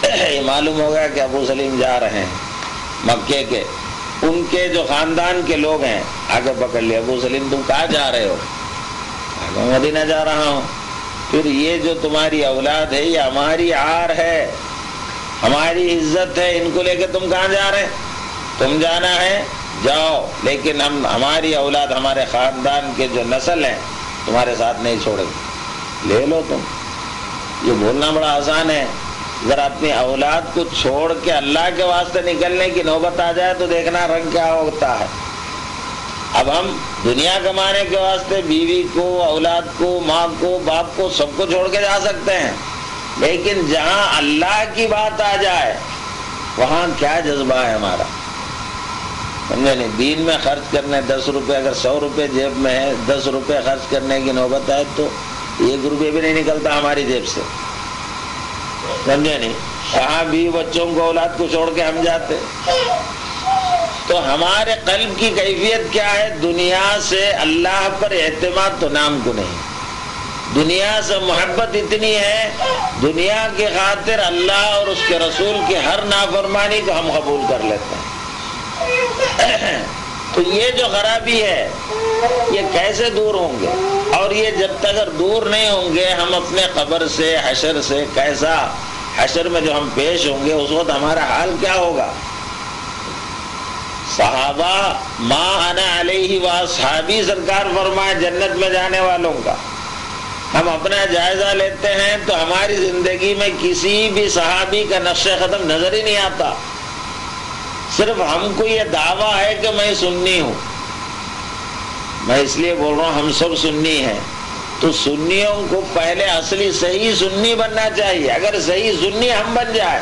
یہ معلوم ہو گیا کہ ابو سلیم جا رہے ہیں مکے کے، ان کے جو خاندان کے لوگ ہیں آگے پکڑ لیا، ابو سلیم تم کہاں جا رہے ہو؟ میں مدینہ جا رہا ہوں۔ پھر یہ جو تمہاری اولاد ہے یہ ہماری عار ہے، ہماری عزت ہے، ان کو لے کے تم کہاں جا رہے؟ تم جانا ہے جاؤ، لیکن ہماری اولاد، ہمارے خاندان کے جو نسل ہیں تمہارے ساتھ نہیں چھوڑیں گے، لے لو تم۔ یہ بولنا بڑا آسان ہے، ذرا اپنی اولاد کو چھوڑ کے اللہ کے واسطے نکلنے کی نوبت آ جائے تو دیکھنا رنگ کیا ہوتا ہے۔ اب ہم دنیا کمانے کے واسطے بیوی کو، اولاد کو، ماں کو، باپ کو، سب کو چھوڑ کے جا سکتے ہیں، لیکن جہاں اللہ کی بات آ جائے وہاں کیا جذبہ ہے ہمارا، سمجھے نہیں؟ دین میں خرچ کرنے 10 روپے، اگر 100 روپے جیب میں ہے، 10 روپے خرچ کرنے کی نوبت ہے تو 1 روپے بھی نہیں نکلتا ہماری جیب سے، سمجھے نہیں؟ کہاں بھی بچوں کو، اولاد کو چھوڑ کے ہم جاتے؟ تو ہمارے قلب کی کیفیت کیا ہے؟ دنیا سے اللہ پر اعتماد تو نام کو نہیں، دنیا سے محبت اتنی ہے، دنیا کی خاطر اللہ اور اس کے رسول کی ہر نافرمانی کو ہم قبول کر لیتے ہیں۔ تو یہ جو خرابی ہے یہ کیسے دور ہوں گے؟ اور یہ جب تک دور نہیں ہوں گے ہم اپنے قبر سے، حشر سے، کیسا حشر میں جو ہم پیش ہوں گے اس وقت ہمارا حال کیا ہوگا؟ صحابہ ما انا علیہ واصحابی سرکار فرمائے جنت میں جانے والوں کا، ہم اپنا جائزہ لیتے ہیں تو ہماری زندگی میں کسی بھی صحابی کا نقش قدم نظر ہی نہیں آتا، صرف ہم کو یہ دعویٰ ہے کہ میں سنی ہوں۔ میں اس لیے بول رہا ہوں ہم سب سنی ہیں، تو سنیوں کو پہلے اصلی صحیح سنی بننا چاہیے۔ اگر صحیح سنی ہم بن جائے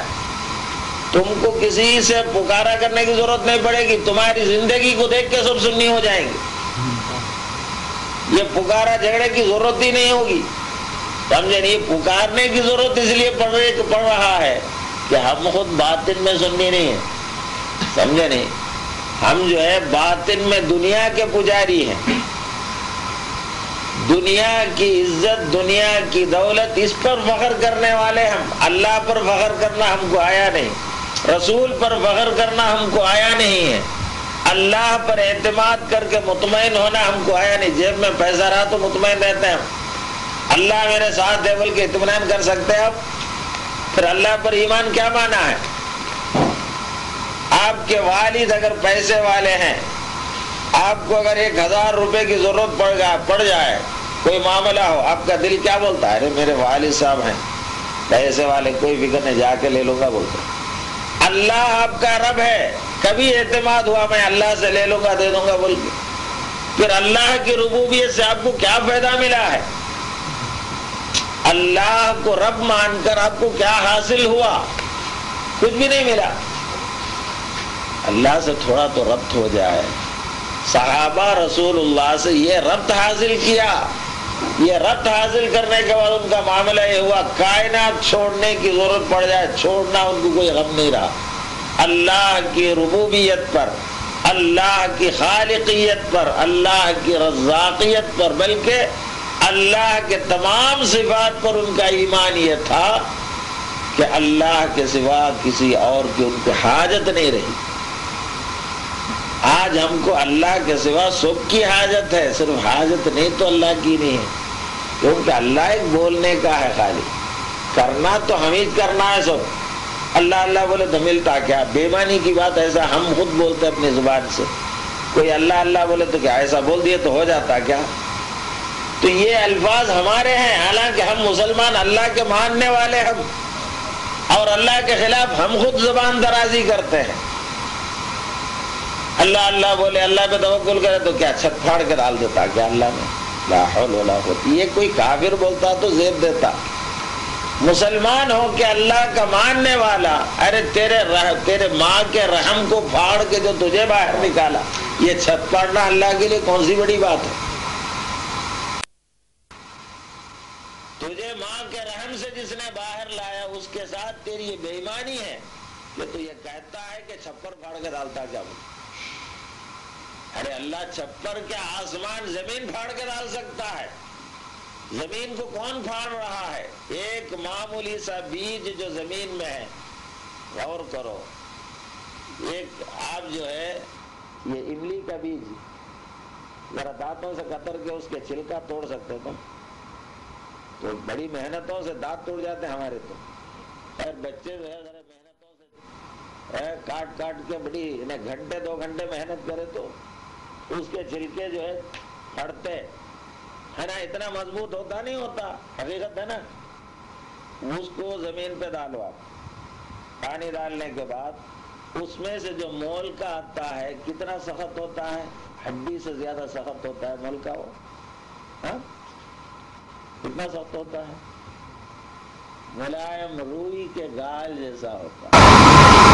تم کو کسی سے پکارا کرنے کی ضرورت نہیں پڑے گی، تمہاری زندگی کو دیکھ کے سب سنی ہو جائیں گے، یہ پکارا جھگڑے کی ضرورت ہی نہیں ہوگی، سمجھے نہیں؟ یہ پکارنے کی ضرورت اس لیے پڑ رہا ہے کہ ہم خود باطن میں سنی نہیں ہیں، سمجھے نہیں؟ ہم جو ہے باطن میں دنیا کے پجاری ہیں، دنیا کی عزت، دنیا کی دولت، اس پر فخر کرنے والے ہم، اللہ پر فخر کرنا ہم کو آیا نہیں، رسول پر فخر کرنا ہم کو آیا نہیں ہے، اللہ پر اعتماد کر کے مطمئن ہونا ہم کو آیا نہیں۔ جیب میں پیسہ رہا تو مطمئن رہتے ہیں، اللہ میرے ساتھ ہے بول کے اطمینان کر سکتے ہیں آپ؟ پھر اللہ پر ایمان کیا مانا ہے؟ آپ کے والد اگر پیسے والے ہیں، آپ کو اگر 1000 روپے کی ضرورت پڑ جائے، کوئی معاملہ ہو، آپ کا دل کیا بولتا ہے؟ ارے میرے والد صاحب ہیں پیسے والے، کوئی فکر نہیں، جا کے لے لوں گا بولتے۔ اللہ آپ کا رب ہے، کبھی اعتماد ہوا میں اللہ سے لے لوں گا، دے دوں گا بول کے؟ پھر اللہ کی ربوبیت سے آپ کو کیا فائدہ ملا ہے؟ اللہ کو رب مان کر آپ کو کیا حاصل ہوا؟ کچھ بھی نہیں ملا۔ اللہ سے تھوڑا تو ربط ہو جائے۔ صحابہ رسول اللہ سے یہ ربط حاصل کیا، یہ ربط حاصل کرنے کے بعد ان کا معاملہ یہ ہوا کائنات چھوڑنے کی ضرورت پڑ جائے، چھوڑنا ان کو کوئی غم نہیں رہا۔ اللہ کی ربوبیت پر، اللہ کی خالقیت پر، اللہ کی رزاقیت پر، بلکہ اللہ کے تمام صفات پر ان کا ایمان یہ تھا کہ اللہ کے سوا کسی اور کی ان کو حاجت نہیں رہی۔ آج ہم کو اللہ کے سوا سب کی حاجت ہے، صرف حاجت نہیں تو اللہ کی نہیں ہے، کیونکہ اللہ ایک بولنے کا ہے، خالی کرنا تو ہم ہی کرنا ہے سب۔ اللہ اللہ بولے تو ملتا کیا؟ بے معنی کی بات، ایسا ہم خود بولتے اپنی زبان سے، کوئی اللہ اللہ بولے تو کیا ایسا بول دیے تو ہو جاتا کیا؟ تو یہ الفاظ ہمارے ہیں، حالانکہ ہم مسلمان اللہ کے ماننے والے ہم، اور اللہ کے خلاف ہم خود زبان درازی کرتے ہیں۔ اللہ اللہ بولے، اللہ پہ توکل کرے تو کیا چھت پھاڑ کے ڈال دیتا کیا اللہ نے؟ لا حول ولا قوت۔ یہ کوئی کافر بولتا تو زیب دیتا، مسلمان ہو کہ اللہ کا ماننے والا، ارے تیرے ماں کے رحم کو پھاڑ کے جو تجھے باہر نکالا، یہ چھت پھاڑنا اللہ کے لیے کون سی بڑی بات ہے؟ تجھے ماں کے رحم سے جس نے باہر لایا اس کے ساتھ تیری یہ بے ایمانی ہے کہ تو یہ کہتا ہے کہ چھپر پھاڑ کے ڈالتا کیا؟ ارے اللہ چھپر کیا، آسمان زمین پھاڑ کے ڈال سکتا ہے؟ زمین کو کون پھاڑ رہا ہے؟ ایک معمولی سا بیج جو زمین میں ہے غور کرو، ایک آپ جو ہے یہ املی کا بیج ذرا دانتوں سے قطر کے اس کے چھلکا توڑ سکتے تم؟ تو بڑی محنتوں سے دانت ٹوٹ جاتے ہیں ہمارے تو، اور بچے جو ہے ذرا محنتوں سے کاٹ کاٹ کے بڑی گھنٹے 2 گھنٹے محنت کرے تو اس کے چھلکے جو ہے پھڑتے ہے نا، اتنا مضبوط ہوتا نہیں ہوتا، حقیقت ہے نا۔ اس کو زمین پہ ڈالو آپ، پانی ڈالنے کے بعد اس میں سے جو مول کا آتا ہے کتنا سخت ہوتا ہے، ہڈی سے زیادہ سخت ہوتا ہے مول کا، وہ ہاں کتنا سخت ہوتا ہے، ملائم روئی کے گال جیسا ہوتا ہے۔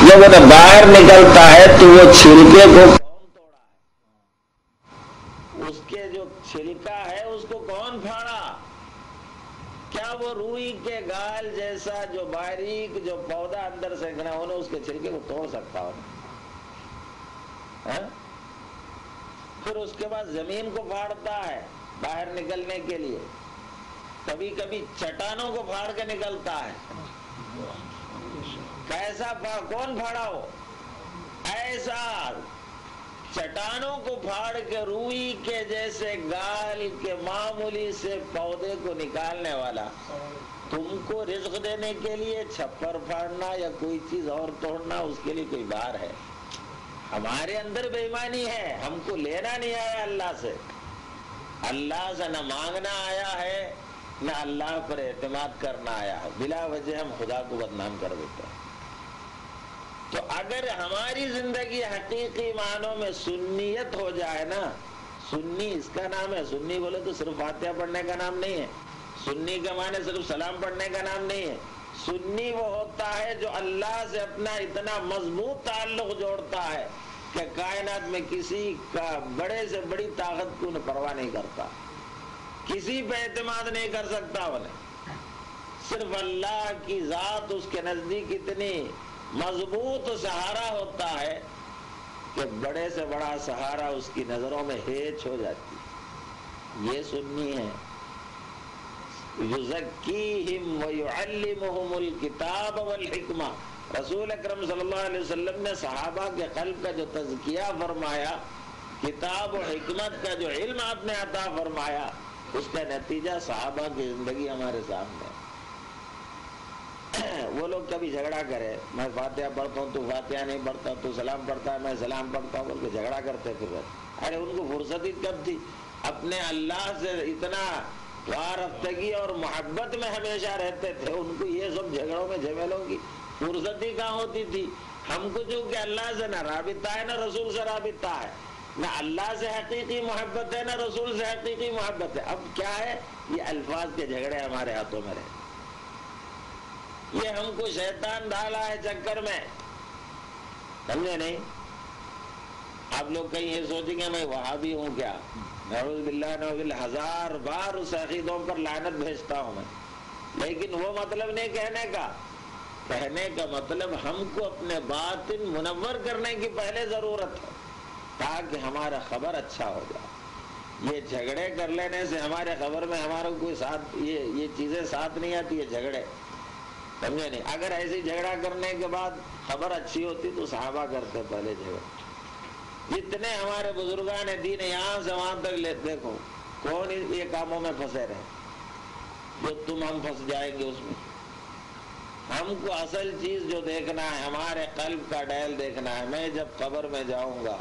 جب وہ باہر نکلتا ہے تو وہ چھلکے کو کون توڑا ہے؟ اس کے جو چھلکا ہے اس کو کون پھاڑا؟ کیا وہ روئی کے گال جیسا جو باریک جو پودا اندر سے گنا انہیں اس کے چھلکے کو توڑ سکتا ہو؟ پھر اس کے بعد زمین کو پھاڑتا ہے باہر نکلنے کے لیے، کبھی کبھی چٹانوں کو پھاڑ کے نکلتا ہے۔ کیسا کون پھاڑا ہو؟ ایسا چٹانوں کو پھاڑ کے روئی کے جیسے گال کے معمولی سے پودے کو نکالنے والا تم کو رزق دینے کے لیے چھپر پھاڑنا یا کوئی چیز اور توڑنا اس کے لیے کوئی بار ہے؟ ہمارے اندر بے ایمانی ہے، ہم کو لینا نہیں آیا اللہ سے، اللہ سے نہ مانگنا آیا ہے نہ اللہ پر اعتماد کرنا آیا ہے، بلا وجہ ہم خدا کو بدنام کر دیتے ہیں۔ تو اگر ہماری زندگی حقیقی معنوں میں سنیت ہو جائے نا، سنی اس کا نام ہے، سنی بولے تو صرف فاتحہ پڑھنے کا نام نہیں ہے، سنی کا معنی صرف سلام پڑھنے کا نام نہیں ہے، سنی وہ ہوتا ہے جو اللہ سے اپنا اتنا مضبوط تعلق جوڑتا ہے کہ کائنات میں کسی کا بڑے سے بڑی طاقت کو پرواہ نہیں کرتا، کسی پہ اعتماد نہیں کر سکتا انہیں، صرف اللہ کی ذات اس کے نزدیک اتنی مضبوط سہارا ہوتا ہے کہ بڑے سے بڑا سہارا اس کی نظروں میں ہیچ ہو جاتی ہے۔ یہ سنی ہے۔ یزکیہم ویعلمہم الکتاب والحکمہ، رسول اکرم صلی اللہ علیہ وسلم نے صحابہ کے قلب کا جو تزکیہ فرمایا، کتاب و حکمت کا جو علم آپ نے عطا فرمایا، اس کا نتیجہ صحابہ کی زندگی ہمارے سامنے ہے۔ وہ لوگ کبھی جھگڑا کرے، میں فاتحہ پڑھتا ہوں تو فاتحہ نہیں پڑھتا، تو سلام پڑھتا ہے میں سلام پڑھتا ہوں، بلکہ جھگڑا کرتے پھر ارے ان کو فرصت ہی کب تھی؟ اپنے اللہ سے اتنا وارفتگی اور محبت میں ہمیشہ رہتے تھے، ان کو یہ سب جھگڑوں میں جھمیلوں کی فرصت ہی کہاں ہوتی تھی؟ ہم کو جو کہ اللہ سے نہ رابطہ ہے نہ رسول سے رابطہ ہے، نہ اللہ سے حقیقی محبت ہے نہ رسول سے حقیقی محبت ہے، اب کیا ہے؟ یہ الفاظ کے جھگڑے ہمارے ہاتھوں میں رہے، یہ ہم کو شیطان ڈالا ہے چکر میں، سمجھے نہیں؟ آپ لوگ کہیں یہ سوچیں گے میں وہابی ہوں کیا؟ نعوذ باللہ نعوذ باللہ، 1000 بار اس عقیدوں پر لعنت بھیجتا ہوں میں، لیکن وہ مطلب نہیں کہنے کا مطلب ہم کو اپنے باطن منور کرنے کی پہلے ضرورت ہے تاکہ ہمارا خبر اچھا ہو جائے۔ یہ جھگڑے کر لینے سے ہمارے خبر میں ہمارا کوئی ساتھ یہ چیزیں ساتھ نہیں آتی، یہ جھگڑے، سمجھے نہیں؟ اگر ایسی جھگڑا کرنے کے بعد خبر اچھی ہوتی تو صحابہ کرتے پہلے جھگڑے۔ جتنے ہمارے بزرگان دین یہاں سے وہاں تک لے دیکھو، کون یہ کاموں میں پھنسے رہے جو تم ہم پھنس جائیں گے اس میں؟ ہم کو اصل چیز جو دیکھنا ہے، ہمارے قلب کا ڈیل دیکھنا ہے۔ میں جب قبر میں جاؤں گا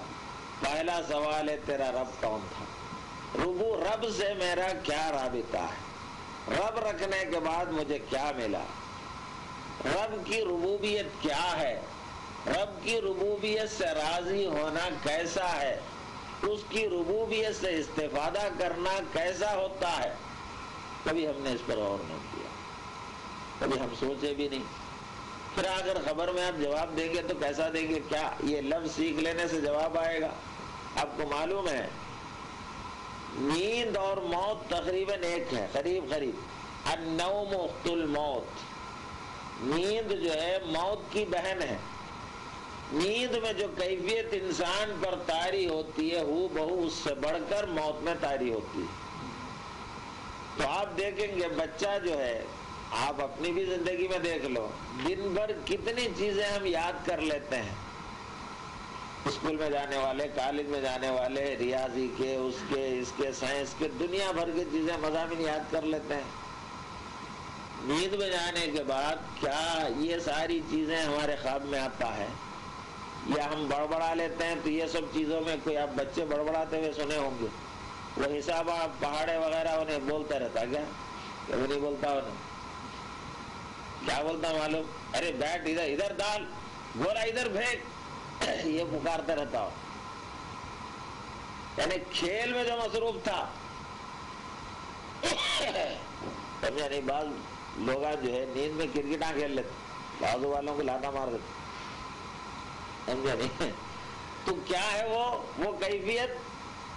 پہلا سوال ہے تیرا رب کون تھا؟ رب سے میرا کیا رابطہ ہے؟ رب رکھنے کے بعد مجھے کیا ملا؟ رب کی ربوبیت کیا ہے؟ رب کی ربوبیت سے راضی ہونا کیسا ہے؟ اس کی ربوبیت سے استفادہ کرنا کیسا ہوتا ہے؟ کبھی ہم نے اس پر غور نہیں کیا، کبھی ہم سوچے بھی نہیں۔ پھر اگر خبر میں آپ جواب دیں گے تو کیسا دیں گے؟ کیا یہ لفظ سیکھ لینے سے جواب آئے گا؟ آپ کو معلوم ہے نیند اور موت تقریباً ایک ہے، قریب النوم اخت الموت، نیند جو ہے موت کی بہن ہے۔ نیند میں جو کیفیت انسان پر طاری ہوتی ہے ہو بہو اس سے بڑھ کر موت میں طاری ہوتی ہے۔ تو آپ دیکھیں گے بچہ جو ہے آپ اپنی بھی زندگی میں دیکھ لو، دن بھر کتنی چیزیں ہم یاد کر لیتے ہیں، اسکول میں جانے والے، کالج میں جانے والے، ریاضی کے، اس کے سائنس کے، دنیا بھر کی چیزیں مضامین یاد کر لیتے ہیں۔ نیند میں جانے کے بعد کیا یہ ساری چیزیں ہمارے خواب میں آتا ہے؟ یا ہم بڑبڑا لیتے ہیں؟ تو یہ سب چیزوں میں کوئی آپ بچے بڑبڑاتے ہوئے سنے ہوں گے، وہ حساب آپ پہاڑے وغیرہ انہیں بولتا رہتا، کیا کبھی نہیں بولتا؟ انہیں کیا بولتا معلوم؟ ارے بیٹ ادھر، ادھر ڈال، گولا ادھر پھینک، یہ پکارتا رہتا ہو۔ یعنی کھیل میں جو مصروف تھا، یعنی بعض لوگ جو ہے نیند میں کرکٹاں کھیل لیتے، بازو والوں کو لاتا مار دیتے، سمجھا نہیں؟ تو کیا ہے وہ کیفیت،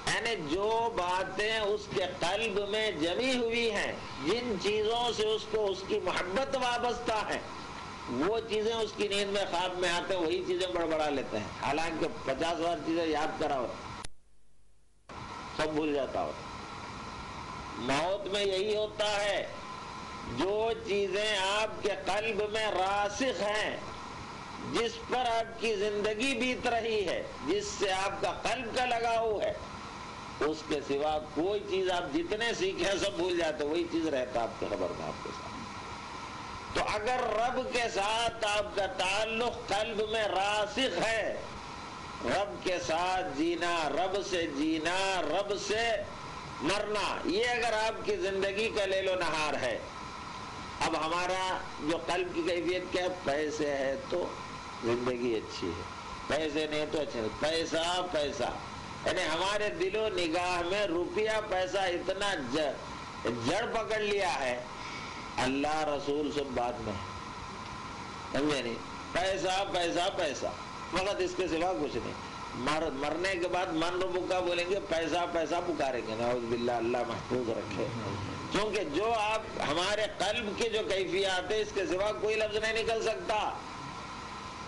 یعنی جو باتیں اس کے قلب میں جمی ہوئی ہیں، جن چیزوں سے اس کو اس کی محبت وابستہ ہے، وہ چیزیں اس کی نیند میں خواب میں آتے ہیں، وہی چیزیں بڑبڑا لیتے ہیں، حالانکہ 50 بار چیزیں یاد کرا ہو، سب بھول جاتا ہو۔ موت میں یہی ہوتا ہے، جو چیزیں آپ کے قلب میں راسخ ہیں، جس پر آپ کی زندگی بیت رہی ہے، جس سے آپ کا قلب کا لگاؤ ہے، اس کے سوا کوئی چیز آپ جتنے سیکھیں سب بھول جاتے، وہی چیز رہتا آپ کے خبر میں، آپ کے ساتھ۔ تو اگر رب کے ساتھ آپ کا تعلق قلب میں راسخ ہے، رب کے ساتھ جینا، رب سے جینا، رب سے مرنا، یہ اگر آپ کی زندگی کا لیل و نہار ہے۔ اب ہمارا جو قلب کی کیفیت کیا ہے؟ پیسے ہے تو زندگی اچھی ہے، پیسے نہیں تو اچھے نہیں، پیسہ پیسہ، یعنی ہمارے دل و نگاہ میں روپیہ پیسہ اتنا جڑ پکڑ لیا ہے، اللہ رسول سب بعد میں، سمجھے نہیں؟ پیسہ پیسہ پیسہ، فقط اس کے سوا کچھ نہیں۔ مرنے کے بعد من ربو کا بولیں گے، پیسہ پیسہ پکاریں گے، نعوذ باللہ، اللہ محفوظ رکھے۔ کیونکہ جو آپ ہمارے قلب کی جو کیفیات ہے، اس کے سوا کوئی لفظ نہیں نکل سکتا،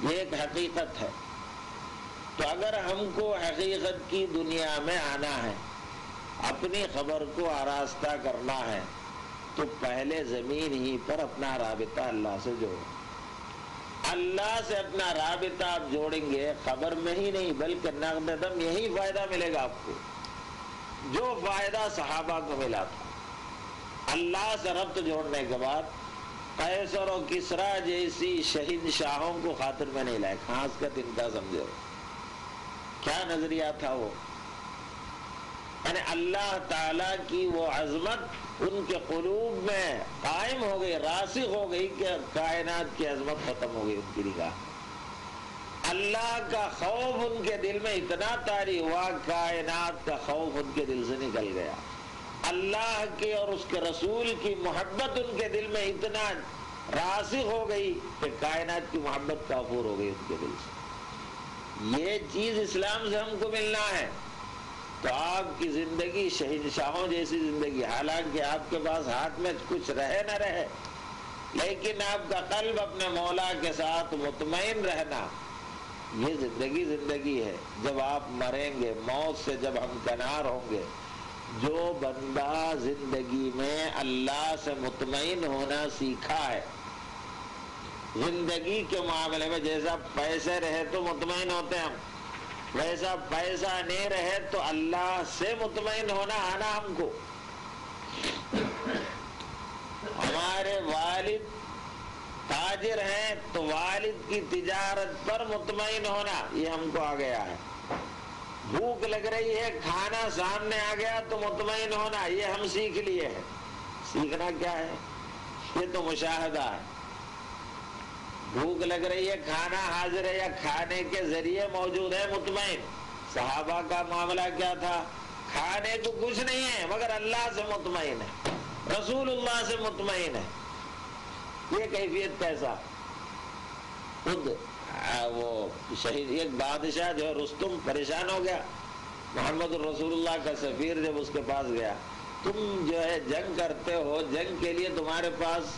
یہ ایک حقیقت ہے۔ تو اگر ہم کو حقیقت کی دنیا میں آنا ہے، اپنی خبر کو آراستہ کرنا ہے، تو پہلے زمین ہی پر اپنا رابطہ اللہ سے جوڑو۔ اللہ سے اپنا رابطہ آپ جوڑیں گے، خبر میں ہی نہیں بلکہ نقد دم یہی فائدہ ملے گا آپ کو، جو فائدہ صحابہ کو ملا تھا۔ اللہ سے ربط جوڑنے کے بعد قیصر و کسریٰ جیسی شہنشاہوں کو خاطر میں نہیں لائے، خاص کا ان کا سمجھو کیا نظریہ تھا وہ، یعنی اللہ تعالیٰ کی وہ عظمت ان کے قلوب میں قائم ہو گئی، راسخ ہو گئی کہ کائنات کی عظمت ختم ہو گئی ان کی نگاہ۔ اللہ کا خوف ان کے دل میں اتنا طاری ہوا، کائنات کا خوف ان کے دل سے نکل گیا۔ اللہ کے اور اس کے رسول کی محبت ان کے دل میں اتنا راسخ ہو گئی کہ کائنات کی محبت کافور ہو گئی ان کے دل سے۔ یہ چیز اسلام سے ہم کو ملنا ہے، تو آپ کی زندگی شہنشاہوں جیسی زندگی، حالانکہ آپ کے پاس ہاتھ میں کچھ رہے نہ رہے، لیکن آپ کا قلب اپنے مولا کے ساتھ مطمئن رہنا، یہ زندگی ہے۔ جب آپ مریں گے، موت سے جب ہم کنار ہوں گے، جو بندہ زندگی میں اللہ سے مطمئن ہونا سیکھا ہے، زندگی کے معاملے میں جیسا پیسے رہے تو مطمئن ہوتے ہیں ہم، ویسا پیسہ نہیں رہے تو اللہ سے مطمئن ہونا آنا ہم کو۔ ہمارے والد تاجر ہیں تو والد کی تجارت پر مطمئن ہونا یہ ہم کو آ گیا ہے۔ بھوک لگ رہی ہے، کھانا سامنے آ گیا تو مطمئن ہونا یہ ہم سیکھ لیے ہیں۔ سیکھنا کیا ہے؟ یہ تو مشاہدہ ہے۔ بھوک لگ رہی ہے، کھانا حاضر ہے یا کھانے کے ذریعے موجود ہے، مطمئن۔ صحابہ کا معاملہ کیا تھا؟ کھانے کو کچھ نہیں ہے مگر اللہ سے مطمئن ہے، رسول اللہ سے مطمئن ہے۔ یہ کیفیت کیسا؟ خود وہ شہید ایک بادشاہ جو ہے رستم پریشان ہو گیا، محمد رسول اللہ کا سفیر جب اس کے پاس گیا، تم جو ہے جنگ کرتے ہو، جنگ کے لیے تمہارے پاس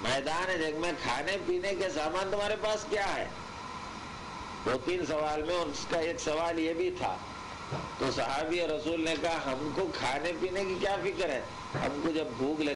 میدان جنگ میں کھانے پینے کے سامان تمہارے پاس کیا ہے؟ 2-3 سوال میں اس کا ایک سوال یہ بھی تھا، تو صحابی رسول نے کہا ہم کو کھانے پینے کی کیا فکر ہے، ہم کو جب بھوک لگے